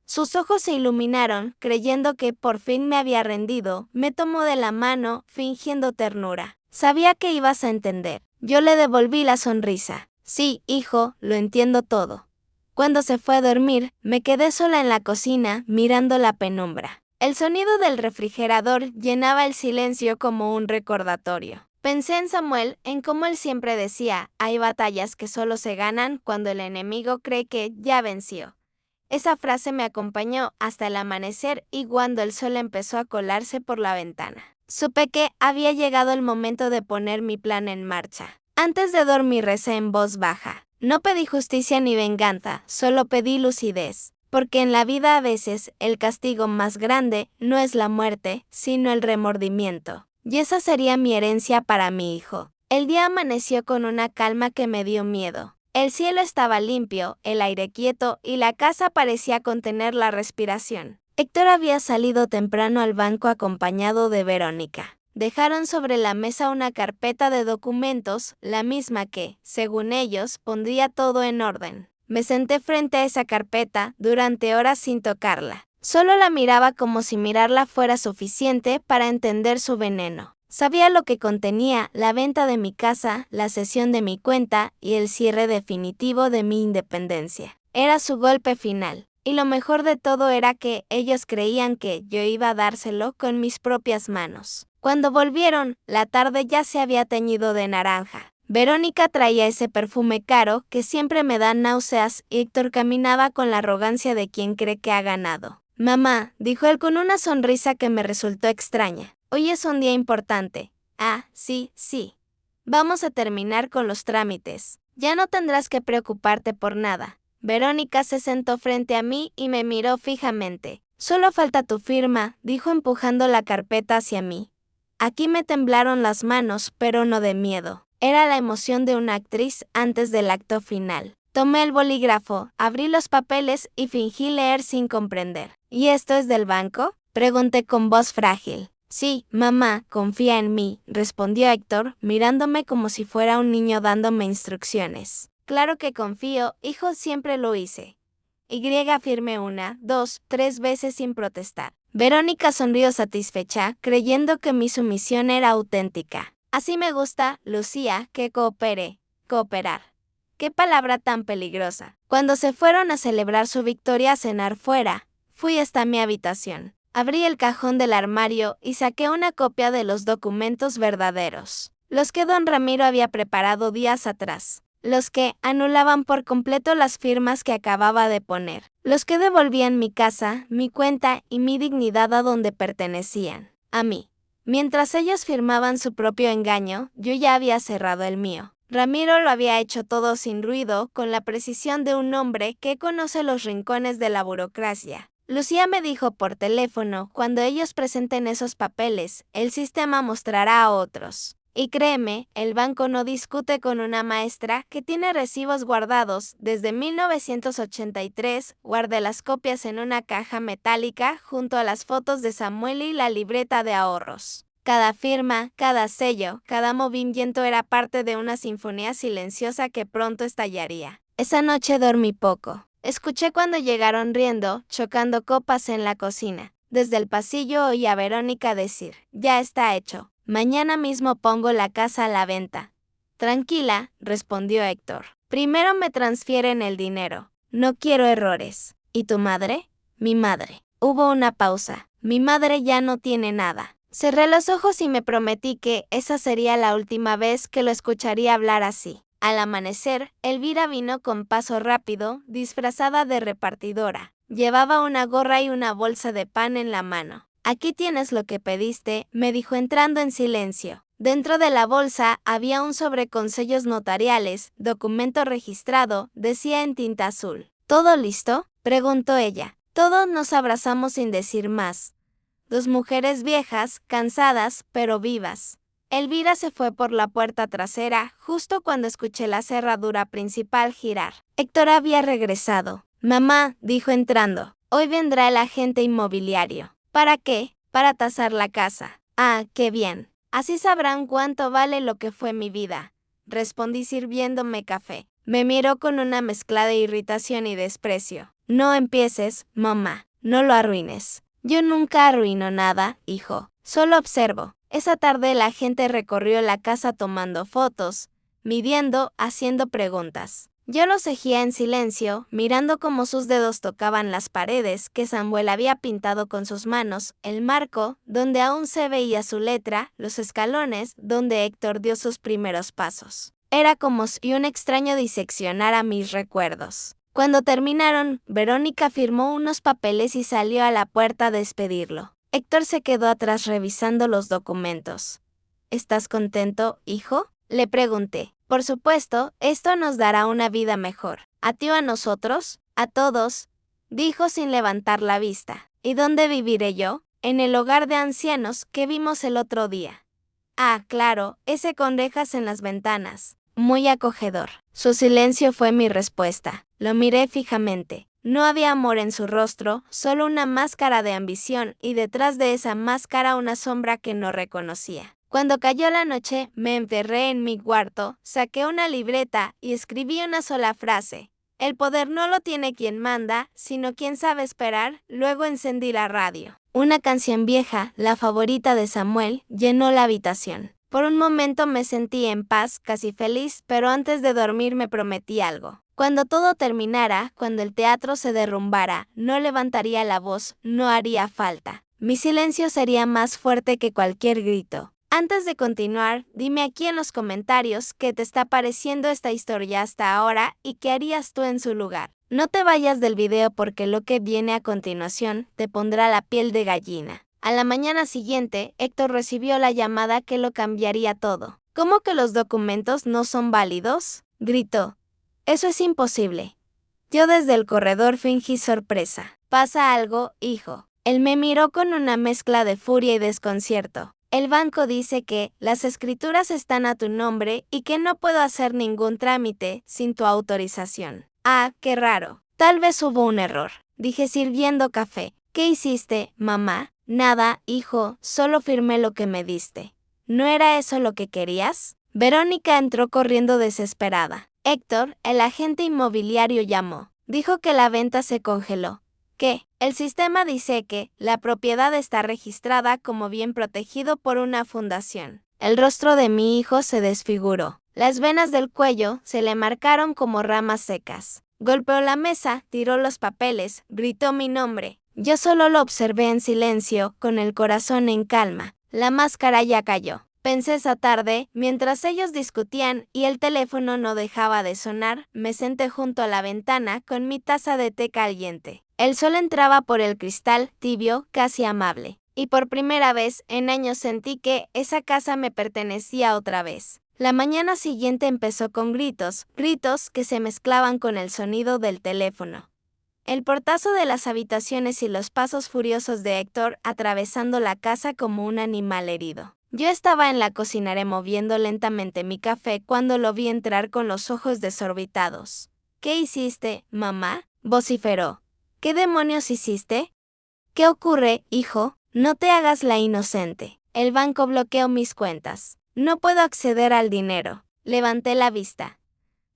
Sus ojos se iluminaron, creyendo que por fin me había rendido. Me tomó de la mano, fingiendo ternura. Sabía que ibas a entender. Yo le devolví la sonrisa. Sí, hijo, lo entiendo todo. Cuando se fue a dormir, me quedé sola en la cocina, mirando la penumbra. El sonido del refrigerador llenaba el silencio como un recordatorio. Pensé en Samuel, en cómo él siempre decía, hay batallas que solo se ganan cuando el enemigo cree que ya venció. Esa frase me acompañó hasta el amanecer y cuando el sol empezó a colarse por la ventana. Supe que había llegado el momento de poner mi plan en marcha. Antes de dormir recé en voz baja. No pedí justicia ni venganza, solo pedí lucidez. Porque en la vida a veces el castigo más grande no es la muerte, sino el remordimiento. Y esa sería mi herencia para mi hijo. El día amaneció con una calma que me dio miedo. El cielo estaba limpio, el aire quieto y la casa parecía contener la respiración. Héctor había salido temprano al banco acompañado de Verónica. Dejaron sobre la mesa una carpeta de documentos, la misma que, según ellos, pondría todo en orden. Me senté frente a esa carpeta durante horas sin tocarla. Solo la miraba como si mirarla fuera suficiente para entender su veneno. Sabía lo que contenía la venta de mi casa, la cesión de mi cuenta y el cierre definitivo de mi independencia. Era su golpe final. Y lo mejor de todo era que ellos creían que yo iba a dárselo con mis propias manos. Cuando volvieron, la tarde ya se había teñido de naranja. Verónica traía ese perfume caro que siempre me da náuseas y Héctor caminaba con la arrogancia de quien cree que ha ganado. Mamá, dijo él con una sonrisa que me resultó extraña. Hoy es un día importante. Ah, sí, sí. Vamos a terminar con los trámites. Ya no tendrás que preocuparte por nada. Verónica se sentó frente a mí y me miró fijamente. Solo falta tu firma, dijo empujando la carpeta hacia mí. Aquí me temblaron las manos, pero no de miedo. Era la emoción de una actriz antes del acto final. Tomé el bolígrafo, abrí los papeles y fingí leer sin comprender. ¿Y esto es del banco?, pregunté con voz frágil. Sí, mamá, confía en mí, respondió Héctor, mirándome como si fuera un niño dándome instrucciones. Claro que confío, hijo, siempre lo hice. Y firmé 1, 2, 3 veces sin protestar. Verónica sonrió satisfecha, creyendo que mi sumisión era auténtica. Así me gusta, Lucía, que coopere. Cooperar. Qué palabra tan peligrosa. Cuando se fueron a celebrar su victoria a cenar fuera, fui hasta mi habitación. Abrí el cajón del armario y saqué una copia de los documentos verdaderos. Los que don Ramiro había preparado días atrás. Los que anulaban por completo las firmas que acababa de poner. Los que devolvían mi casa, mi cuenta y mi dignidad a donde pertenecían. A mí. Mientras ellos firmaban su propio engaño, yo ya había cerrado el mío. Ramiro lo había hecho todo sin ruido, con la precisión de un hombre que conoce los rincones de la burocracia. Lucía me dijo por teléfono, cuando ellos presenten esos papeles, el sistema mostrará a otros. Y créeme, el banco no discute con una maestra que tiene recibos guardados desde 1983, guardé las copias en una caja metálica junto a las fotos de Samuel y la libreta de ahorros. Cada firma, cada sello, cada movimiento era parte de una sinfonía silenciosa que pronto estallaría. Esa noche dormí poco. Escuché cuando llegaron riendo, chocando copas en la cocina. Desde el pasillo oí a Verónica decir, ya está hecho. Mañana mismo pongo la casa a la venta. Tranquila, respondió Héctor. Primero me transfieren el dinero. No quiero errores. ¿Y tu madre? Mi madre. Hubo una pausa. Mi madre ya no tiene nada. Cerré los ojos y me prometí que esa sería la última vez que lo escucharía hablar así. Al amanecer, Elvira vino con paso rápido, disfrazada de repartidora. Llevaba una gorra y una bolsa de pan en la mano. Aquí tienes lo que pediste, me dijo entrando en silencio. Dentro de la bolsa había un sobre con sellos notariales, documento registrado, decía en tinta azul. ¿Todo listo?, preguntó ella. Todos nos abrazamos sin decir más. Dos mujeres viejas, cansadas, pero vivas. Elvira se fue por la puerta trasera justo cuando escuché la cerradura principal girar. Héctor había regresado. Mamá, dijo entrando, hoy vendrá el agente inmobiliario. ¿Para qué? Para tasar la casa. Ah, qué bien. Así sabrán cuánto vale lo que fue mi vida. Respondí sirviéndome café. Me miró con una mezcla de irritación y desprecio. No empieces, mamá. No lo arruines. Yo nunca arruino nada, hijo. Solo observo. Esa tarde la gente recorrió la casa tomando fotos, midiendo, haciendo preguntas. Yo lo seguía en silencio, mirando cómo sus dedos tocaban las paredes que Samuel había pintado con sus manos, el marco, donde aún se veía su letra, los escalones, donde Héctor dio sus primeros pasos. Era como si un extraño diseccionara mis recuerdos. Cuando terminaron, Verónica firmó unos papeles y salió a la puerta a despedirlo. Héctor se quedó atrás revisando los documentos. ¿Estás contento, hijo? Le pregunté. Por supuesto, esto nos dará una vida mejor. ¿A ti o a nosotros? A todos, dijo sin levantar la vista. ¿Y dónde viviré yo? En el hogar de ancianos que vimos el otro día. Ah, claro, ese con rejas en las ventanas. Muy acogedor. Su silencio fue mi respuesta. Lo miré fijamente. No había amor en su rostro, solo una máscara de ambición y detrás de esa máscara una sombra que no reconocía. Cuando cayó la noche, me encerré en mi cuarto, saqué una libreta y escribí una sola frase. El poder no lo tiene quien manda, sino quien sabe esperar. Luego encendí la radio. Una canción vieja, la favorita de Samuel, llenó la habitación. Por un momento me sentí en paz, casi feliz, pero antes de dormir me prometí algo. Cuando todo terminara, cuando el teatro se derrumbara, no levantaría la voz, no haría falta. Mi silencio sería más fuerte que cualquier grito. Antes de continuar, dime aquí en los comentarios qué te está pareciendo esta historia hasta ahora y qué harías tú en su lugar. No te vayas del video porque lo que viene a continuación te pondrá la piel de gallina. A la mañana siguiente, Héctor recibió la llamada que lo cambiaría todo. ¿Cómo que los documentos no son válidos? Gritó. Eso es imposible. Yo desde el corredor fingí sorpresa. ¿Pasa algo, hijo? Él me miró con una mezcla de furia y desconcierto. El banco dice que las escrituras están a tu nombre y que no puedo hacer ningún trámite sin tu autorización. Ah, qué raro. Tal vez hubo un error. Dije sirviendo café. ¿Qué hiciste, mamá? Nada, hijo, solo firmé lo que me diste. ¿No era eso lo que querías? Verónica entró corriendo desesperada. Héctor, el agente inmobiliario, llamó. Dijo que la venta se congeló. ¿Qué? El sistema dice que la propiedad está registrada como bien protegido por una fundación. El rostro de mi hijo se desfiguró. Las venas del cuello se le marcaron como ramas secas. Golpeó la mesa, tiró los papeles, gritó mi nombre. Yo solo lo observé en silencio, con el corazón en calma. La máscara ya cayó. Pensé esa tarde, mientras ellos discutían y el teléfono no dejaba de sonar, me senté junto a la ventana con mi taza de té caliente. El sol entraba por el cristal, tibio, casi amable. Y por primera vez en años sentí que esa casa me pertenecía otra vez. La mañana siguiente empezó con gritos que se mezclaban con el sonido del teléfono. El portazo de las habitaciones y los pasos furiosos de Héctor atravesando la casa como un animal herido. Yo estaba en la cocina removiendo lentamente mi café cuando lo vi entrar con los ojos desorbitados. ¿Qué hiciste, mamá?, vociferó. ¿Qué demonios hiciste? ¿Qué ocurre, hijo? No te hagas la inocente. El banco bloqueó mis cuentas. No puedo acceder al dinero. Levanté la vista.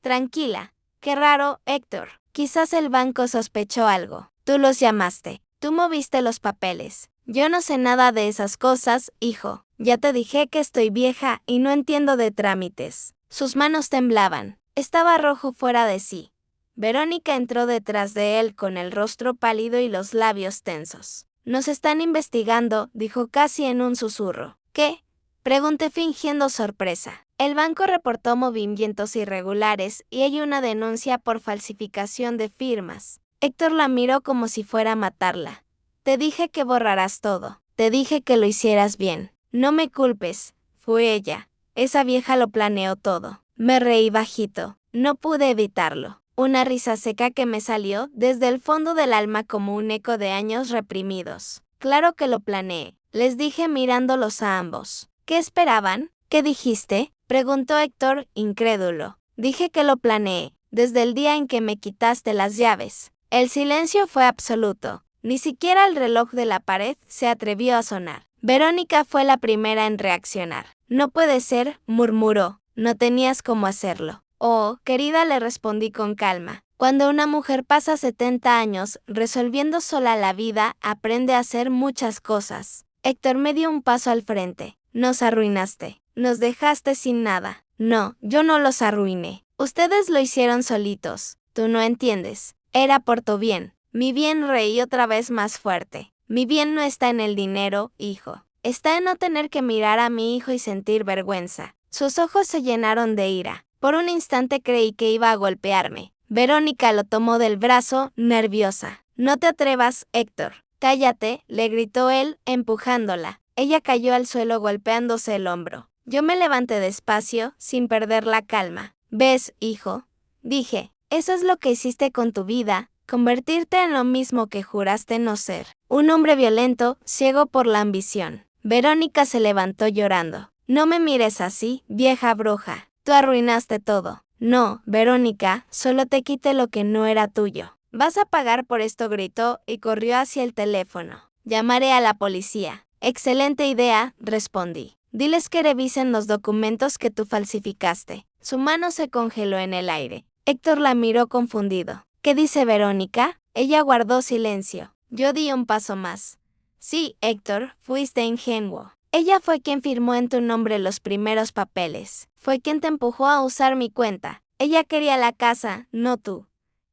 Tranquila. Qué raro, Héctor. Quizás el banco sospechó algo. Tú los llamaste. Tú moviste los papeles. Yo no sé nada de esas cosas, hijo. Ya te dije que estoy vieja y no entiendo de trámites. Sus manos temblaban. Estaba rojo fuera de sí. Verónica entró detrás de él con el rostro pálido y los labios tensos. Nos están investigando, dijo casi en un susurro. ¿Qué? Pregunté fingiendo sorpresa. El banco reportó movimientos irregulares y hay una denuncia por falsificación de firmas. Héctor la miró como si fuera a matarla. Te dije que borrarás todo. Te dije que lo hicieras bien. No me culpes. Fue ella. Esa vieja lo planeó todo. Me reí bajito. No pude evitarlo. Una risa seca que me salió desde el fondo del alma como un eco de años reprimidos. Claro que lo planeé. Les dije mirándolos a ambos. ¿Qué esperaban? ¿Qué dijiste?, preguntó Héctor, incrédulo. Dije que lo planeé, desde el día en que me quitaste las llaves. El silencio fue absoluto. Ni siquiera el reloj de la pared se atrevió a sonar. Verónica fue la primera en reaccionar. No puede ser, murmuró. No tenías cómo hacerlo. Oh, querida, le respondí con calma. Cuando una mujer pasa 70 años resolviendo sola la vida, aprende a hacer muchas cosas. Héctor me dio un paso al frente. Nos arruinaste. Nos dejaste sin nada. No, yo no los arruiné. Ustedes lo hicieron solitos. Tú no entiendes. Era por tu bien. Mi bien, reí otra vez más fuerte. Mi bien no está en el dinero, hijo. Está en no tener que mirar a mi hijo y sentir vergüenza. Sus ojos se llenaron de ira. Por un instante creí que iba a golpearme. Verónica lo tomó del brazo, nerviosa. No te atrevas, Héctor. Cállate, le gritó él, empujándola. Ella cayó al suelo golpeándose el hombro. Yo me levanté despacio, sin perder la calma. ¿Ves, hijo? Dije, eso es lo que hiciste con tu vida, convertirte en lo mismo que juraste no ser. Un hombre violento, ciego por la ambición. Verónica se levantó llorando. No me mires así, vieja bruja. Tú arruinaste todo. No, Verónica, solo te quité lo que no era tuyo. Vas a pagar por esto, gritó y corrió hacia el teléfono. Llamaré a la policía. Excelente idea, respondí. Diles que revisen los documentos que tú falsificaste. Su mano se congeló en el aire. Héctor la miró confundido. ¿Qué dice Verónica? Ella guardó silencio. Yo di un paso más. Sí, Héctor, fuiste ingenuo. Ella fue quien firmó en tu nombre los primeros papeles. Fue quien te empujó a usar mi cuenta. Ella quería la casa, no tú.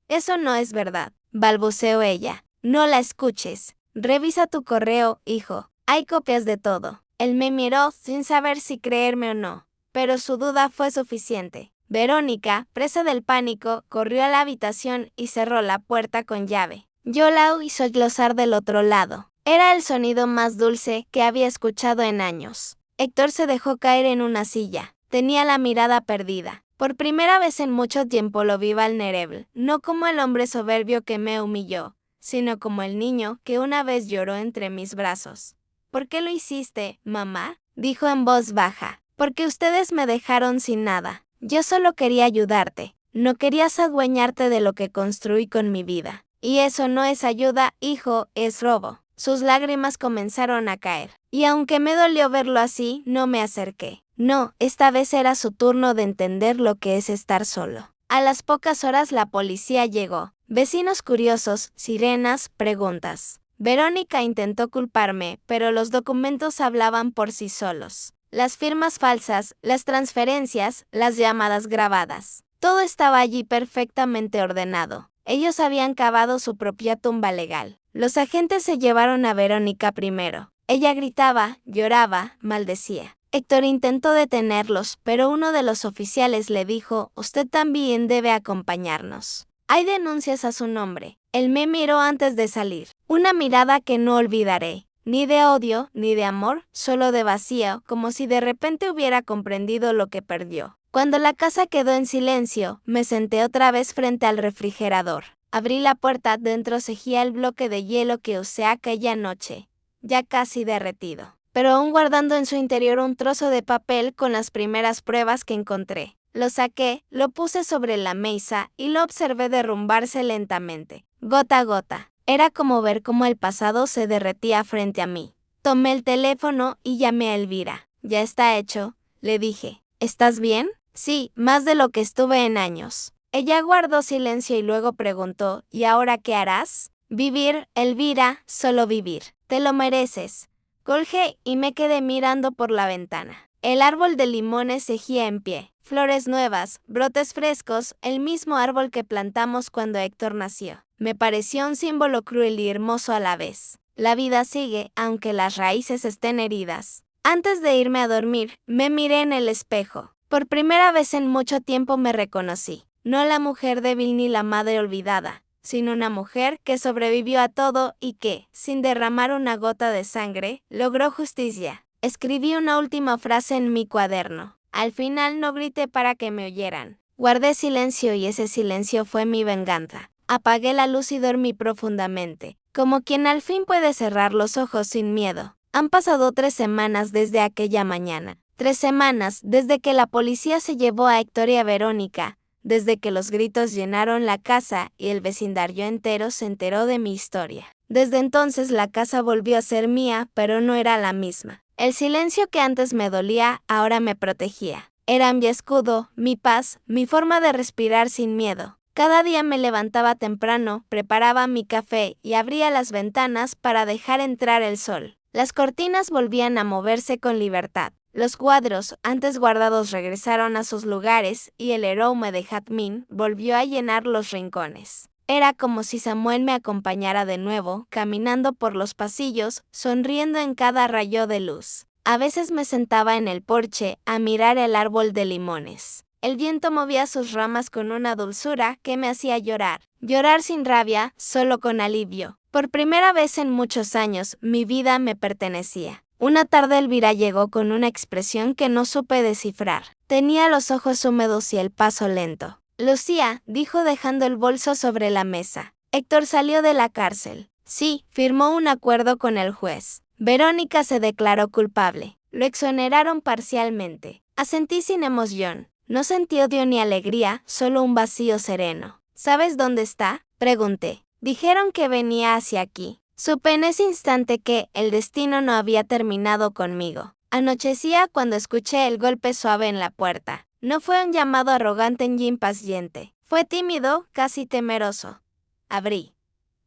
Eso no es verdad, balbuceó ella. No la escuches. Revisa tu correo, hijo. Hay copias de todo. Él me miró sin saber si creerme o no, pero su duda fue suficiente. Verónica, presa del pánico, corrió a la habitación y cerró la puerta con llave. Yo la oí sollozar del otro lado. Era el sonido más dulce que había escuchado en años. Héctor se dejó caer en una silla. Tenía la mirada perdida. Por primera vez en mucho tiempo lo vi vulnerable, no como el hombre soberbio que me humilló, sino como el niño que una vez lloró entre mis brazos. ¿Por qué lo hiciste, mamá?, dijo en voz baja. Porque ustedes me dejaron sin nada. Yo solo quería ayudarte. No querías adueñarte de lo que construí con mi vida. Y eso no es ayuda, hijo, es robo. Sus lágrimas comenzaron a caer. Y aunque me dolió verlo así, no me acerqué. No, esta vez era su turno de entender lo que es estar solo. A las pocas horas la policía llegó. Vecinos curiosos, sirenas, preguntas. Verónica intentó culparme, pero los documentos hablaban por sí solos. Las firmas falsas, las transferencias, las llamadas grabadas. Todo estaba allí perfectamente ordenado. Ellos habían cavado su propia tumba legal. Los agentes se llevaron a Verónica primero. Ella gritaba, lloraba, maldecía. Héctor intentó detenerlos, pero uno de los oficiales le dijo, usted también debe acompañarnos. Hay denuncias a su nombre. Él me miró antes de salir. Una mirada que no olvidaré. Ni de odio, ni de amor, solo de vacío, como si de repente hubiera comprendido lo que perdió. Cuando la casa quedó en silencio, me senté otra vez frente al refrigerador. Abrí la puerta, dentro cejía el bloque de hielo que usé aquella noche, ya casi derretido, pero aún guardando en su interior un trozo de papel con las primeras pruebas que encontré. Lo saqué, lo puse sobre la mesa y lo observé derrumbarse lentamente, gota a gota. Era como ver cómo el pasado se derretía frente a mí. Tomé el teléfono y llamé a Elvira. Ya está hecho, le dije. ¿Estás bien? Sí, más de lo que estuve en años. Ella guardó silencio y luego preguntó, ¿y ahora qué harás? Vivir, Elvira, solo vivir. Te lo mereces. Colgué y me quedé mirando por la ventana. El árbol de limones seguía en pie. Flores nuevas, brotes frescos, el mismo árbol que plantamos cuando Héctor nació. Me pareció un símbolo cruel y hermoso a la vez. La vida sigue, aunque las raíces estén heridas. Antes de irme a dormir, me miré en el espejo. Por primera vez en mucho tiempo me reconocí. No la mujer débil ni la madre olvidada, sino una mujer que sobrevivió a todo y que, sin derramar una gota de sangre, logró justicia. Escribí una última frase en mi cuaderno. Al final no grité para que me oyeran. Guardé silencio y ese silencio fue mi venganza. Apagué la luz y dormí profundamente, como quien al fin puede cerrar los ojos sin miedo. Han pasado 3 semanas desde aquella mañana. 3 semanas desde que la policía se llevó a Héctor y a Verónica, desde que los gritos llenaron la casa y el vecindario entero se enteró de mi historia. Desde entonces la casa volvió a ser mía, pero no era la misma. El silencio que antes me dolía, ahora me protegía. Era mi escudo, mi paz, mi forma de respirar sin miedo. Cada día me levantaba temprano, preparaba mi café y abría las ventanas para dejar entrar el sol. Las cortinas volvían a moverse con libertad. Los cuadros, antes guardados, regresaron a sus lugares y el aroma de jazmín volvió a llenar los rincones. Era como si Samuel me acompañara de nuevo, caminando por los pasillos, sonriendo en cada rayo de luz. A veces me sentaba en el porche a mirar el árbol de limones. El viento movía sus ramas con una dulzura que me hacía llorar. Llorar sin rabia, solo con alivio. Por primera vez en muchos años, mi vida me pertenecía. Una tarde Elvira llegó con una expresión que no supe descifrar. Tenía los ojos húmedos y el paso lento. Lucía, dijo dejando el bolso sobre la mesa. Héctor salió de la cárcel. Sí, firmó un acuerdo con el juez. Verónica se declaró culpable. Lo exoneraron parcialmente. Asentí sin emoción. No sentí odio ni alegría, solo un vacío sereno. ¿Sabes dónde está?, pregunté. Dijeron que venía hacia aquí. Supe en ese instante que el destino no había terminado conmigo. Anochecía cuando escuché el golpe suave en la puerta. No fue un llamado arrogante ni impaciente. Fue tímido, casi temeroso. Abrí.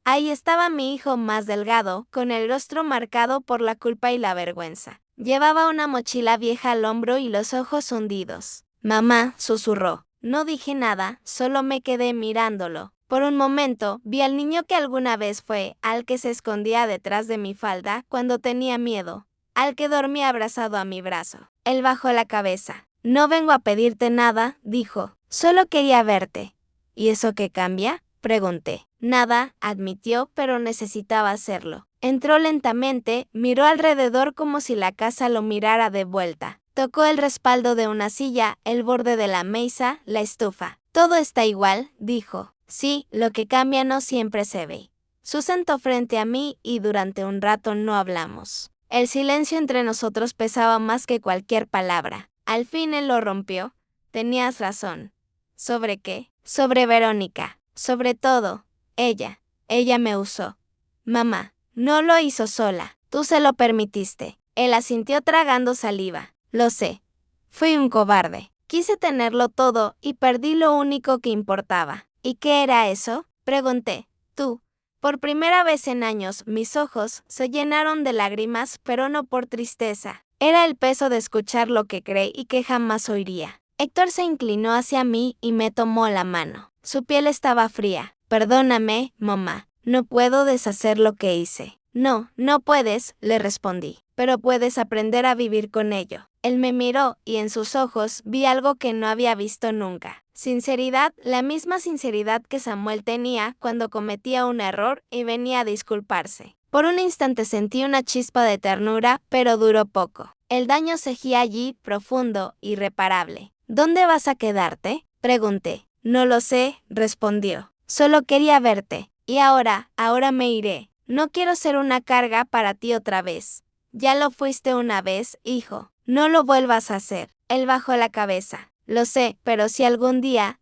Ahí estaba mi hijo más delgado, con el rostro marcado por la culpa y la vergüenza. Llevaba una mochila vieja al hombro y los ojos hundidos. Mamá, susurró. No dije nada, solo me quedé mirándolo. Por un momento, vi al niño que alguna vez fue, al que se escondía detrás de mi falda cuando tenía miedo, al que dormía abrazado a mi brazo. Él bajó la cabeza. No vengo a pedirte nada, dijo. Solo quería verte. ¿Y eso qué cambia?, pregunté. Nada, admitió, pero necesitaba hacerlo. Entró lentamente, miró alrededor como si la casa lo mirara de vuelta. Tocó el respaldo de una silla, el borde de la mesa, la estufa. Todo está igual, dijo. Sí, lo que cambia no siempre se ve. Su sentó frente a mí y durante un rato no hablamos. El silencio entre nosotros pesaba más que cualquier palabra. Al fin él lo rompió. Tenías razón. ¿Sobre qué? Sobre Verónica. Sobre todo, ella. Ella me usó. Mamá, no lo hizo sola. Tú se lo permitiste. Él asintió tragando saliva. Lo sé. Fui un cobarde. Quise tenerlo todo y perdí lo único que importaba. ¿Y qué era eso?, pregunté. Tú. Por primera vez en años, mis ojos se llenaron de lágrimas, pero no por tristeza. Era el peso de escuchar lo que creí y que jamás oiría. Héctor se inclinó hacia mí y me tomó la mano. Su piel estaba fría. Perdóname, mamá. No puedo deshacer lo que hice. No, no puedes, le respondí. Pero puedes aprender a vivir con ello. Él me miró y en sus ojos vi algo que no había visto nunca. Sinceridad, la misma sinceridad que Samuel tenía cuando cometía un error y venía a disculparse. Por un instante sentí una chispa de ternura, pero duró poco. El daño seguía allí, profundo, irreparable. ¿Dónde vas a quedarte?, pregunté. No lo sé, respondió. Solo quería verte. Y ahora me iré. No quiero ser una carga para ti otra vez. Ya lo fuiste una vez, hijo. No lo vuelvas a hacer. Él bajó la cabeza. Lo sé, pero si algún día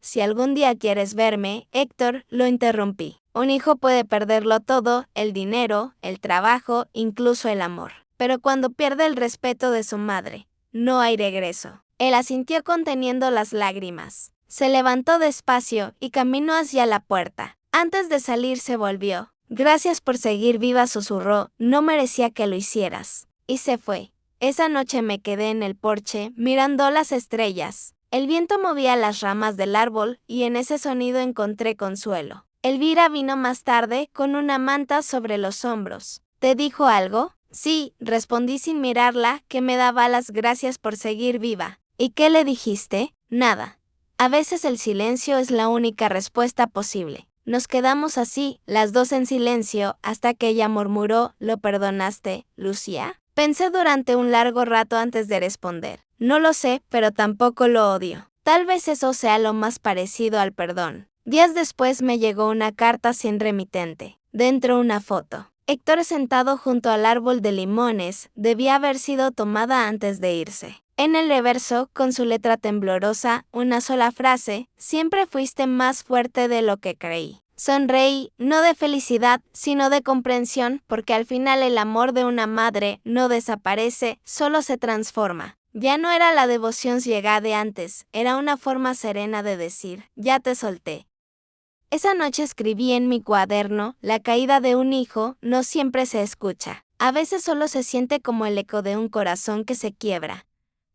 quieres verme, Héctor, lo interrumpí. Un hijo puede perderlo todo, el dinero, el trabajo, incluso el amor. Pero cuando pierde el respeto de su madre, no hay regreso. Él asintió conteniendo las lágrimas. Se levantó despacio y caminó hacia la puerta. Antes de salir se volvió. Gracias por seguir viva, susurró. No merecía que lo hicieras. Y se fue. Esa noche me quedé en el porche, mirando las estrellas. El viento movía las ramas del árbol y en ese sonido encontré consuelo. Elvira vino más tarde con una manta sobre los hombros. ¿Te dijo algo? Sí, respondí sin mirarla, que me daba las gracias por seguir viva. ¿Y qué le dijiste? Nada. A veces el silencio es la única respuesta posible. Nos quedamos así, las dos en silencio, hasta que ella murmuró, ¿lo perdonaste, Lucía? Pensé durante un largo rato antes de responder. No lo sé, pero tampoco lo odio. Tal vez eso sea lo más parecido al perdón. Días después me llegó una carta sin remitente. Dentro una foto. Héctor sentado junto al árbol de limones, debía haber sido tomada antes de irse. En el reverso, con su letra temblorosa, una sola frase: siempre fuiste más fuerte de lo que creí. Sonreí, no de felicidad, sino de comprensión, porque al final el amor de una madre no desaparece, solo se transforma. Ya no era la devoción ciega de antes, era una forma serena de decir: ya te solté. Esa noche escribí en mi cuaderno: la caída de un hijo no siempre se escucha. A veces solo se siente como el eco de un corazón que se quiebra,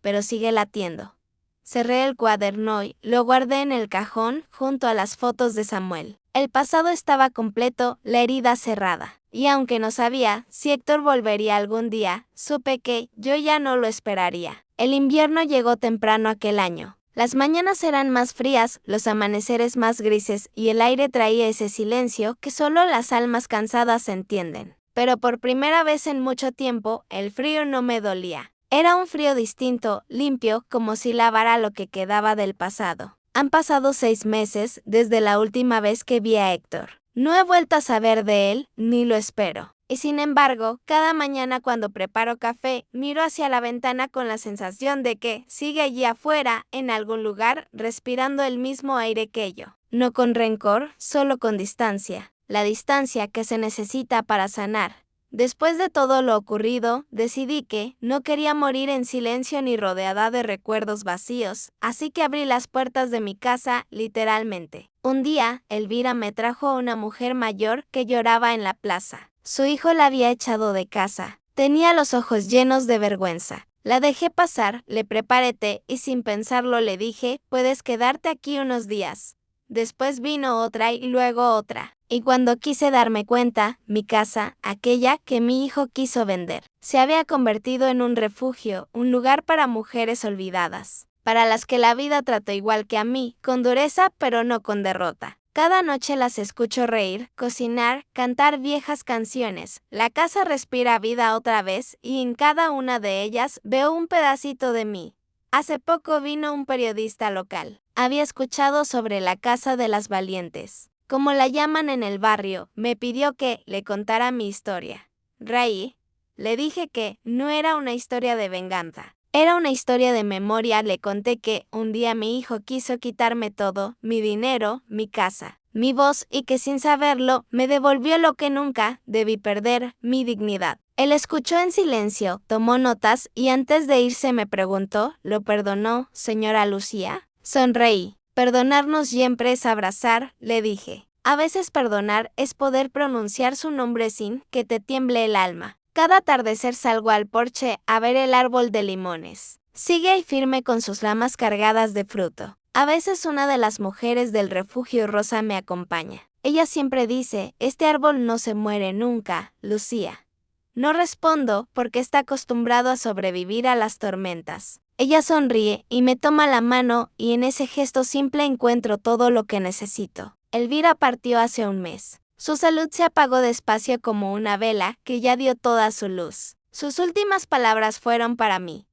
pero sigue latiendo. Cerré el cuaderno y lo guardé en el cajón junto a las fotos de Samuel. El pasado estaba completo, la herida cerrada. Y aunque no sabía si Héctor volvería algún día, supe que yo ya no lo esperaría. El invierno llegó temprano aquel año. Las mañanas eran más frías, los amaneceres más grises y el aire traía ese silencio que solo las almas cansadas entienden. Pero por primera vez en mucho tiempo, el frío no me dolía. Era un frío distinto, limpio, como si lavara lo que quedaba del pasado. Han pasado 6 meses desde la última vez que vi a Héctor. No he vuelto a saber de él, ni lo espero. Y sin embargo, cada mañana cuando preparo café, miro hacia la ventana con la sensación de que sigue allí afuera, en algún lugar, respirando el mismo aire que yo. No con rencor, solo con distancia. La distancia que se necesita para sanar. Después de todo lo ocurrido, decidí que no quería morir en silencio ni rodeada de recuerdos vacíos, así que abrí las puertas de mi casa, literalmente. Un día, Elvira me trajo a una mujer mayor que lloraba en la plaza. Su hijo la había echado de casa. Tenía los ojos llenos de vergüenza. La dejé pasar, le preparé té y sin pensarlo le dije: puedes quedarte aquí unos días. Después vino otra y luego otra. Y cuando quise darme cuenta, mi casa, aquella que mi hijo quiso vender, se había convertido en un refugio, un lugar para mujeres olvidadas, para las que la vida trató igual que a mí, con dureza pero no con derrota. Cada noche las escucho reír, cocinar, cantar viejas canciones. La casa respira vida otra vez y en cada una de ellas veo un pedacito de mí. Hace poco vino un periodista local. Había escuchado sobre la Casa de las Valientes, como la llaman en el barrio. Me pidió que le contara mi historia. Reí. Le dije que no era una historia de venganza. Era una historia de memoria. Le conté que un día mi hijo quiso quitarme todo, mi dinero, mi casa, mi voz, y que sin saberlo me devolvió lo que nunca debí perder: mi dignidad. Él escuchó en silencio, tomó notas y antes de irse me preguntó: ¿lo perdonó, señora Lucía? Sonreí. Perdonarnos siempre es abrazar, le dije. A veces perdonar es poder pronunciar su nombre sin que te tiemble el alma. Cada atardecer salgo al porche a ver el árbol de limones. Sigue ahí firme con sus ramas cargadas de fruto. A veces una de las mujeres del refugio rosa me acompaña. Ella siempre dice: este árbol no se muere nunca, Lucía. No respondo porque está acostumbrado a sobrevivir a las tormentas. Ella sonríe y me toma la mano y en ese gesto simple encuentro todo lo que necesito. Elvira partió hace un mes. Su salud se apagó despacio como una vela que ya dio toda su luz. Sus últimas palabras fueron para mí: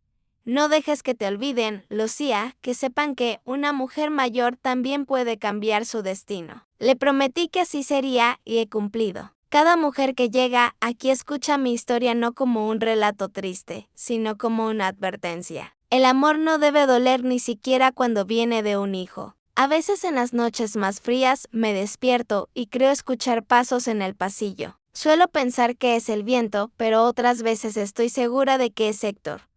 no dejes que te olviden, Lucía, que sepan que una mujer mayor también puede cambiar su destino. Le prometí que así sería y he cumplido. Cada mujer que llega aquí escucha mi historia no como un relato triste, sino como una advertencia. El amor no debe doler ni siquiera cuando viene de un hijo. A veces en las noches más frías me despierto y creo escuchar pasos en el pasillo. Suelo pensar que es el viento, pero otras veces estoy segura de que es Héctor.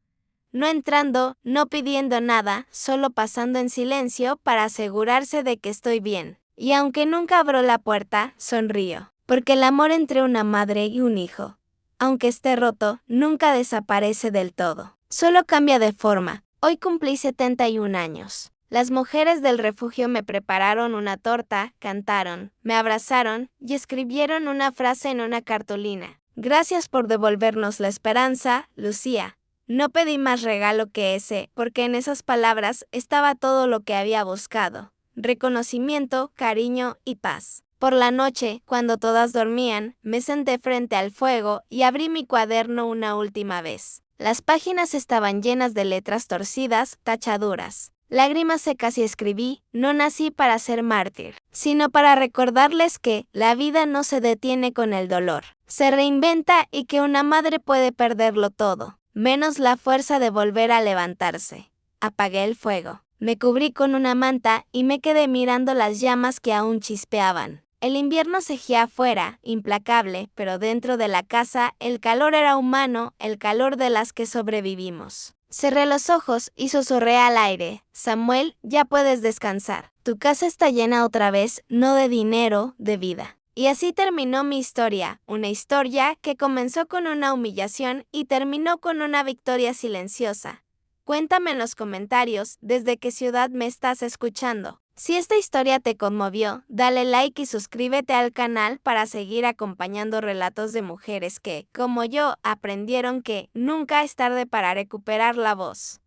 No entrando, no pidiendo nada, solo pasando en silencio para asegurarse de que estoy bien. Y aunque nunca abro la puerta, sonrío. Porque el amor entre una madre y un hijo, aunque esté roto, nunca desaparece del todo. Solo cambia de forma. Hoy cumplí 71 años. Las mujeres del refugio me prepararon una torta, cantaron, me abrazaron y escribieron una frase en una cartulina. Gracias por devolvernos la esperanza, Lucía. No pedí más regalo que ese, porque en esas palabras estaba todo lo que había buscado: reconocimiento, cariño y paz. Por la noche, cuando todas dormían, me senté frente al fuego y abrí mi cuaderno una última vez. Las páginas estaban llenas de letras torcidas, tachaduras, lágrimas secas y escribí: no nací para ser mártir, sino para recordarles que la vida no se detiene con el dolor, se reinventa y que una madre puede perderlo todo, menos la fuerza de volver a levantarse. Apagué el fuego. Me cubrí con una manta y me quedé mirando las llamas que aún chispeaban. El invierno cegía afuera, implacable, pero dentro de la casa el calor era humano, el calor de las que sobrevivimos. Cerré los ojos y susurré al aire: Samuel, ya puedes descansar. Tu casa está llena otra vez, no de dinero, de vida. Y así terminó mi historia, una historia que comenzó con una humillación y terminó con una victoria silenciosa. Cuéntame en los comentarios desde qué ciudad me estás escuchando. Si esta historia te conmovió, dale like y suscríbete al canal para seguir acompañando relatos de mujeres que, como yo, aprendieron que nunca es tarde para recuperar la voz.